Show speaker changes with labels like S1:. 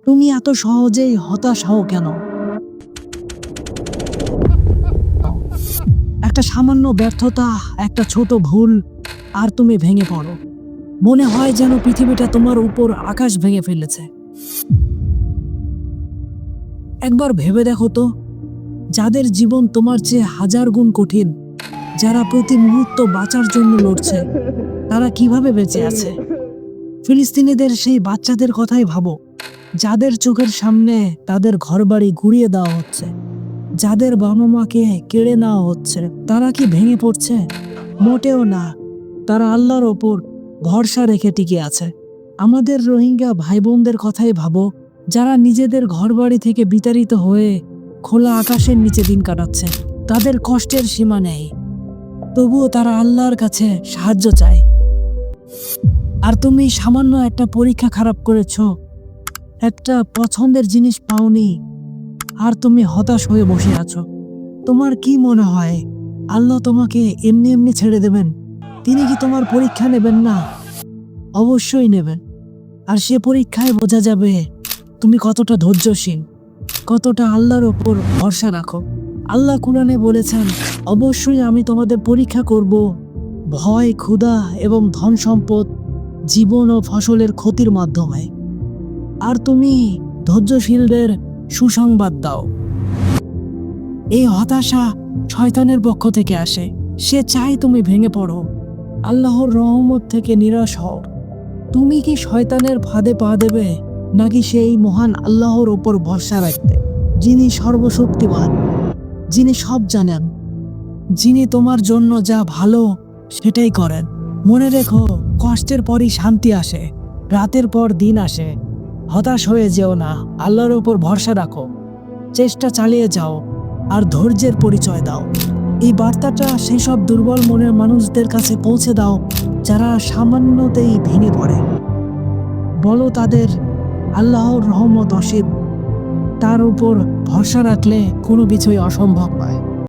S1: তুমি এত সহজেই হতাশ হও কেন? একটা সামান্য ব্যর্থতা, একটা ছোট ভুল, আর তুমি ভেঙে পড়ো। মনে হয় যেন পৃথিবীটা তোমার উপর আকাশ ভেঙে ফেলেছে। একবার ভেবে দেখো তো, যাদের জীবন তোমার চেয়ে হাজার গুণ কঠিন, যারা প্রতি মুহূর্ত বাঁচার জন্য লড়ছে, তারা কিভাবে বেঁচে আছে? ফিলিস্তিনিদের সেই বাচ্চাদের কথাই ভাবো, যাদের চোখের সামনে তাদের ঘরবাড়ি গুঁড়িয়ে দেওয়া হচ্ছে, যাদের বাবা মাকে কেড়ে নেওয়া হচ্ছে। তারা কি ভেঙে পড়ছে? মোটেও না। তারা আল্লাহর ওপর ভরসা রেখে টিকে আছে। আমাদের রোহিঙ্গা ভাই বোনদের কথাই ভাবো, যারা নিজেদের ঘরবাড়ি থেকে বিতাড়িত হয়ে খোলা আকাশের নিচে দিন কাটাচ্ছে। তাদের কষ্টের সীমা নেই, তবুও তারা আল্লাহর কাছে সাহায্য চায়। আর তুমি সামান্য একটা পরীক্ষা খারাপ করেছো, একটা পছন্দের জিনিস পাওনি, আর তুমি হতাশ হয়ে বসে আছো। তোমার কি মনে হয় আল্লাহ তোমাকে এমনি এমনি ছেড়ে দেবেন? তিনি কি তোমার পরীক্ষা নেবেন না? অবশ্যই নেবেন। আর সে পরীক্ষায় বোঝা যাবে তুমি কতটা ধৈর্যশীল, কতটা আল্লাহর ওপর ভরসা রাখো। আল্লাহ কুরআনে বলেছেন, অবশ্যই আমি তোমাদের পরীক্ষা করব ভয়, ক্ষুধা এবং ধন সম্পদ, জীবন ও ফসলের ক্ষতির মাধ্যমে। আর তুমি ধৈর্যশীলদের সুসংবাদ দাও। এই হতাশা শয়তানের পক্ষ থেকে আসে। সে চায় তুমি ভেঙে পড়ো, আল্লাহর রহমত থেকে নিরাশ হও। তুমি কি শয়তানের ফাঁদে পা দেবে, নাকি সেই মহান আল্লাহর ওপর ভরসা রাখবে, যিনি সর্বশক্তিমান, যিনি সব জানেন, যিনি তোমার জন্য যা ভালো সেটাই করেন। মনে রেখো, কষ্টের পরই শান্তি আসে, রাতের পর দিন আসে। হতাশ হয়ে যেও না, আল্লাহর ওপর ভরসা রাখো, চেষ্টা চালিয়ে যাও, আর ধৈর্যের পরিচয় দাও। এই বার্তাটা সেসব দুর্বল মনের মানুষদের কাছে পৌঁছে দাও, যারা সামান্যতেই ভেঙে পড়ে। বলো তাদের, আল্লাহর রহমত অসীম, তার উপর ভরসা রাখলে কোনো কিছুই অসম্ভব নয়।